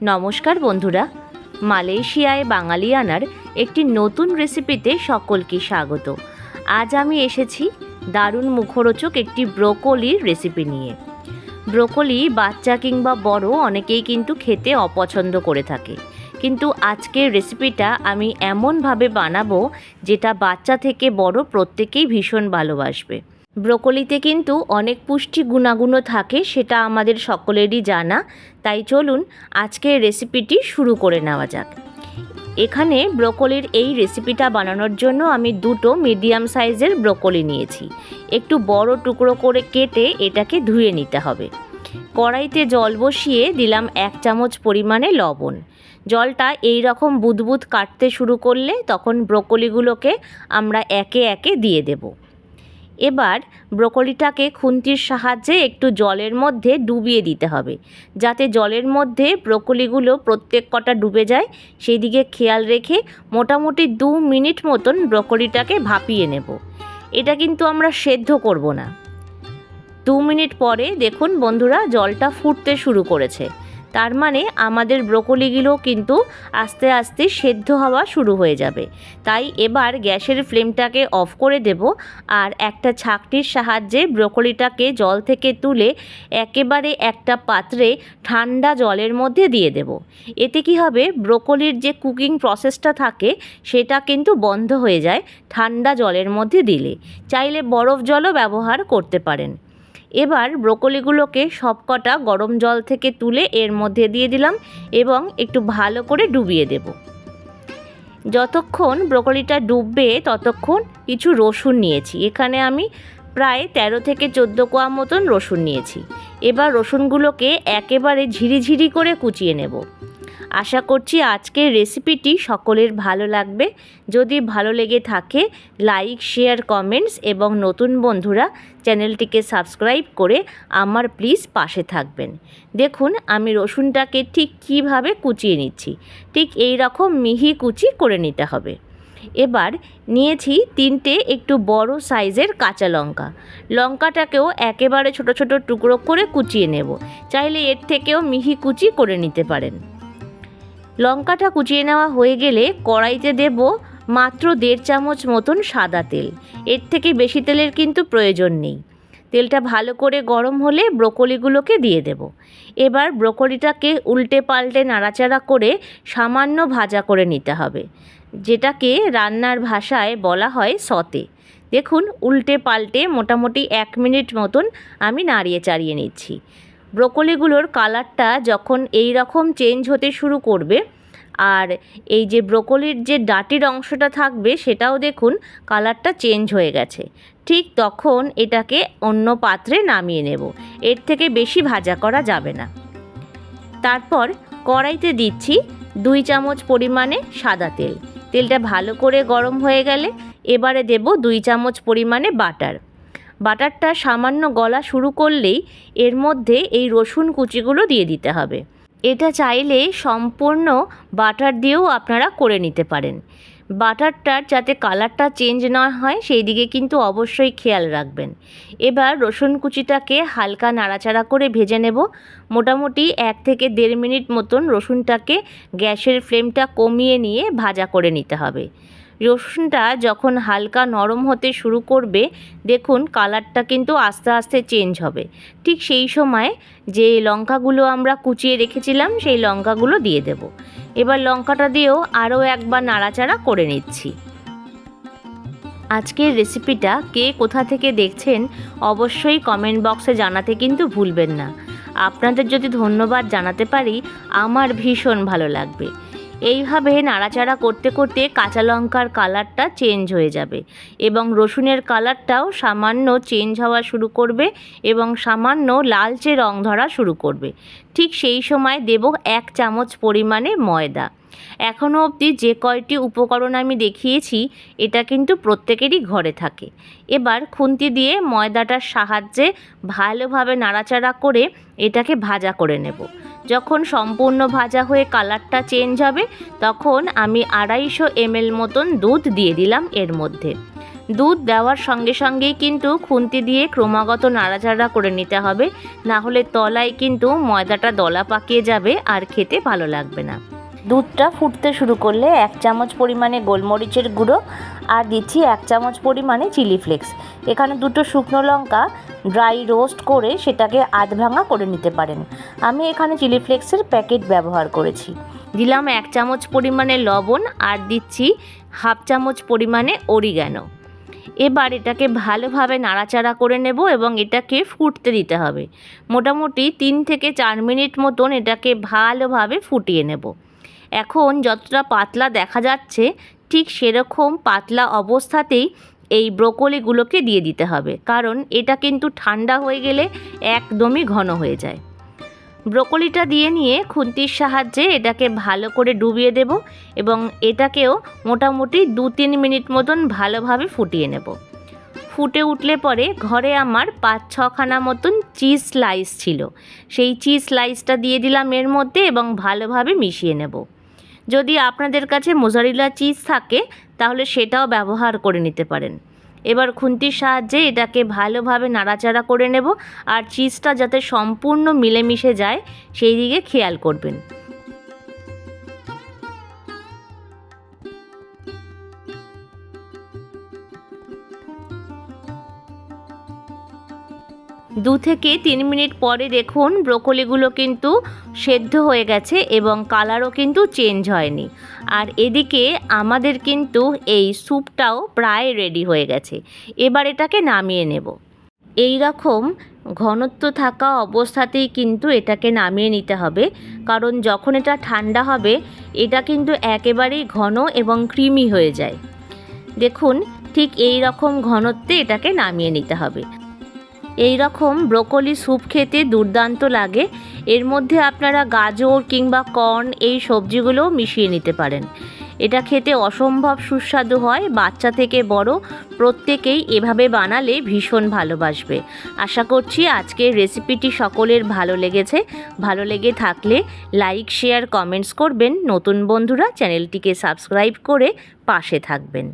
নমস্কার বন্ধুরা, মালয়েশিয়ায় বাঙালিয়ানার একটি নতুন রেসিপিতে সকলকে স্বাগত। আজ আমি এসেছি দারুণ মুখরোচক একটি ব্রোকলির রেসিপি নিয়ে। ব্রোকলি বাচ্চা কিংবা বড় অনেকেই কিন্তু খেতে অপছন্দ করে থাকে, কিন্তু আজকের রেসিপিটা আমি এমনভাবে বানাবো যেটা বাচ্চা থেকে বড় প্রত্যেকেই ভীষণ ভালোবাসবে। ব্রোকলিতে কিন্তু অনেক পুষ্টি গুণাগুণও থাকে, সেটা আমাদের সকলেরই জানা। তাই চলুন আজকের রেসিপিটি শুরু করে নেওয়া যাক। এখানে ব্রোকলির এই রেসিপিটা বানানোর জন্য আমি দুটো মিডিয়াম সাইজের ব্রোকলি নিয়েছি। একটু বড় টুকরো করে কেটে এটাকে ধুয়ে নিতে হবে। কড়াইতে জল বসিয়ে দিলাম 1 চামচ পরিমাণে লবণ। জলটা এই রকম বুদবুদ কাটতে শুরু করলে তখন ব্রোকলিগুলোকে আমরা একে একে দিয়ে দেব। এবার ব্রোকলিটাকে খুন্তির সাহায্যে একটু জলের মধ্যে ডুবিয়ে দিতে হবে, যাতে জলের মধ্যে ব্রোকলিগুলো প্রত্যেক কটা ডুবে যায়। সেই দিকে খেয়াল রেখে মোটামুটি 2 মিনিট মতন ব্রোকলিটাকে ভাপিয়ে নেব। এটা কিন্তু আমরা সেদ্ধ করব না। 2 মিনিট পরে দেখুন বন্ধুরা, জলটা ফুটতে শুরু করেছে। তার মানে আমাদের ব্রোকলিগুলো কিন্তু আস্তে আস্তে সেদ্ধ হওয়া শুরু হয়ে যাবে। তাই এবার গ্যাসের ফ্লেমটাকে অফ করে দেব আর একটা ছাঁকনির সাহায্যে ব্রোকলিটাকে জল থেকে তুলে একেবারে একটা পাত্রে ঠান্ডা জলের মধ্যে দিয়ে দেব। এতে কি হবে, ব্রোকলির যে কুকিং প্রসেসটা থাকে সেটা কিন্তু বন্ধ হয়ে যায় ঠান্ডা জলের মধ্যে দিলে। চাইলে বরফ জলও ব্যবহার করতে পারেন। এবার ব্রোকলিগুলোকে সবকটা গরম জল থেকে তুলে এর মধ্যে দিয়ে দিলাম এবং একটু ভালো করে ডুবিয়ে দেব। যতক্ষণ ব্রোকলিটা ডুববে ততক্ষণ কিছু রসুন নিয়েছি। এখানে আমি প্রায় 13 থেকে 14 কোয়া মতন রসুন নিয়েছি। এবার রসুনগুলোকে একেবারে ঝিরিঝিরি করে কুচিয়ে নেব। আশা করছি আজকের রেসিপিটি সকলের ভালো লাগবে। যদি ভালো লেগে থাকে লাইক, শেয়ার, কমেন্টস এবং নতুন বন্ধুরা চ্যানেলটিকে সাবস্ক্রাইব করে আমার প্লিজ পাশে থাকবেন। দেখুন আমি রসুনটাকে ঠিক কিভাবে কুচিয়ে নিচ্ছি, ঠিক এই রকম মিহি কুচি করে নিতে হবে। এবার নিয়েছি 3টে একটু বড় সাইজের কাঁচা লঙ্কা। লঙ্কাটাকেও একেবারে ছোট ছোট টুকরো করে কুচিয়ে নেব। চাইলে এর থেকেও মিহি কুচি করে নিতে পারেন। লঙ্কাটা কুচিয়ে নেওয়া হয়ে গেলে কড়াইতে দেব মাত্র 1.5 চামচ মতন সাদা তেল। এর থেকে বেশি তেলের কিন্তু প্রয়োজন নেই। তেলটা ভালো করে গরম হলে ব্রোকলিগুলোকে দিয়ে দেব। এবার ব্রোকলিটাকে উল্টে পাল্টে নাড়াচাড়া করে সামান্য ভাজা করে নিতে হবে, যেটাকে রান্নার ভাষায় বলা হয় সতে। দেখুন উল্টে পাল্টে মোটামুটি 1 মিনিট মতন আমি নাড়িয়ে চাড়িয়ে নিচ্ছি। ব্রোকলিগুলোর কালারটা যখন এই রকম চেঞ্জ হতে শুরু করবে আর এই যে ব্রোকলির যে ডাটির অংশটা থাকবে সেটাও দেখুন কালারটা চেঞ্জ হয়ে গেছে, ঠিক তখন এটাকে অন্য পাত্রে নামিয়ে নেব। এর থেকে বেশি ভাজা করা যাবে না। তারপর কড়াইতে দিচ্ছি 2 চামচ পরিমাণে সাদা তেল। তেলটা ভালো করে গরম হয়ে গেলে এবারে দেব 2 চামচ পরিমাণে বাটার। বাটারটা সামান্য গলা শুরু করলেই এর মধ্যে এই রসুন কুচিগুলো দিয়ে দিতে হবে। এটা চাইলে সম্পূর্ণ বাটার দিয়েও আপনারা করে নিতে পারেন। বাটারটার যাতে কালারটা চেঞ্জ না হয় সেই দিকে কিন্তু অবশ্যই খেয়াল রাখবেন। এবার রসুন কুচিটাকে হালকা নাড়াচাড়া করে ভেজে নেব। মোটামুটি 1 থেকে 1.5 মিনিট মতন রসুনটাকে গ্যাসের ফ্লেমটা কমিয়ে নিয়ে ভাজা করে নিতে হবে। রসুনটা যখন হালকা নরম হতে শুরু করবে দেখুন কালারটা কিন্তু আস্তে আস্তে চেঞ্জ হবে। ঠিক সেই সময় যে লঙ্কাগুলো আমরা কুচিয়ে রেখেছিলাম সেই লঙ্কাগুলো দিয়ে দেব। এবার লঙ্কাটা দিয়েও আরও একবার নাড়াচাড়া করে নিচ্ছি। আজকের রেসিপিটা কে কোথা থেকে দেখছেন অবশ্যই কমেন্ট বক্সে জানাতে কিন্তু ভুলবেন না। আপনাদের যদি ধন্যবাদ জানাতে পারি আমার ভীষণ ভালো লাগবে। এইভাবে নাড়াচাড়া করতে করতে কাঁচা লঙ্কার কালারটা চেঞ্জ হয়ে যাবে এবং রসুনের কালারটাও সামান্য চেঞ্জ হওয়া শুরু করবে এবং সামান্য লালচে রং ধরা শুরু করবে। ঠিক সেই সময় দেব 1 চামচ পরিমাণে ময়দা। এখনও অবধি যে কয়টি উপকরণ আমি দেখিয়েছি এটা কিন্তু প্রত্যেকেরই ঘরে থাকে। এবার খুন্তি দিয়ে ময়দাটার সাহায্যে ভালোভাবে নাড়াচাড়া করে এটাকে ভাজা করে নেব। যখন সম্পূর্ণ ভাজা হয়ে কালারটা চেঞ্জ হবে তখন আমি 250 ml মতন দুধ দিয়ে দিলাম এর মধ্যে। দুধ দেওয়ার সঙ্গে সঙ্গেই কিন্তু খুন্তি দিয়ে ক্রমাগত নাড়াচাড়া করে নিতে হবে, না হলে তলায় কিন্তু ময়দাটা দলা পাকিয়ে যাবে আর খেতে ভালো লাগবে না। দুধটা ফুটতে শুরু করলে 1 চামচ পরিমাণে গোলমরিচের গুঁড়ো আর দিচ্ছি 1 চামচ পরিমাণে চিলি ফ্লেক্স। এখানে 2টো শুকনো লঙ্কা ড্রাই রোস্ট করে সেটাকে আধ ভাঙা করে নিতে পারেন। আমি এখানে চিলি ফ্লেক্সের প্যাকেট ব্যবহার করেছি। দিলাম 1 চামচ পরিমাণে লবণ আর দিচ্ছি 1/2 চামচ পরিমাণে অরিগ্যানো। এবার এটাকে ভালোভাবে নাড়াচাড়া করে নেব এবং এটাকে ফুটতে দিতে হবে। মোটামুটি 3 থেকে 4 মিনিট মতন এটাকে ভালোভাবে ফুটিয়ে নেব। এখন যতটা পাতলা দেখা যাচ্ছে ঠিক সেরকম পাতলা অবস্থাতেই এই ব্রোকলিগুলোকে দিয়ে দিতে হবে, কারণ এটা কিন্তু ঠান্ডা হয়ে গেলে একদমই ঘন হয়ে যায়। ব্রোকলিটা দিয়ে নিয়ে খুন্তির সাহায্যে এটাকে ভালো করে ডুবিয়ে দেব এবং এটাকেও মোটামুটি 2-3 মিনিট মতন ভালোভাবে ফুটিয়ে নেব। ফুটে উঠলে পরে ঘরে আমার 5-6খানা মতন চিজ স্লাইস ছিল, সেই চিজ স্লাইসটা দিয়ে দিলাম এর মধ্যে এবং ভালোভাবে মিশিয়ে নেব। যদি আপনাদের কাছে মোজারেলা চিজ থাকে তাহলে সেটাও ব্যবহার করে নিতে পারেন। এবার খুন্তির সাহায্যে এটাকে ভালোভাবে নাড়াচাড়া করে নেব আর চিজটা যাতে সম্পূর্ণ মিলেমিশে যায় সেই দিকে খেয়াল করবেন। দু থেকে 3 মিনিট পরে দেখুন ব্রোকলিগুলো কিন্তু সেদ্ধ হয়ে গেছে এবং কালারও কিন্তু চেঞ্জ হয়নি। আর এদিকে আমাদের কিন্তু এই স্যুপটাও প্রায় রেডি হয়ে গেছে। এবার এটাকে নামিয়ে নেব। এই রকম ঘনত্ব থাকা অবস্থাতেই কিন্তু এটাকে নামিয়ে নিতে হবে, কারণ যখন এটা ঠান্ডা হবে এটা কিন্তু একেবারেই ঘন এবং ক্রিমি হয়ে যায়। দেখুন ঠিক এই রকম ঘনত্বে এটাকে নামিয়ে নিতে হবে। এই রকম ব্রোকলি স্যুপ খেতে দুর্দান্ত লাগে। এর মধ্যে আপনারা গাজর কিংবা কর্ন এই সবজিগুলোও মিশিয়ে নিতে পারেন। এটা খেতে অসম্ভব সুস্বাদু হয়। বাচ্চা থেকে বড় প্রত্যেকেই এভাবে বানালে ভীষণ ভালোবাসবে। আশা করছি আজকের রেসিপিটি সকলের ভালো লেগেছে। ভালো লেগে থাকলে লাইক, শেয়ার, কমেন্টস করবেন। নতুন বন্ধুরা চ্যানেলটিকে সাবস্ক্রাইব করে পাশে থাকবেন।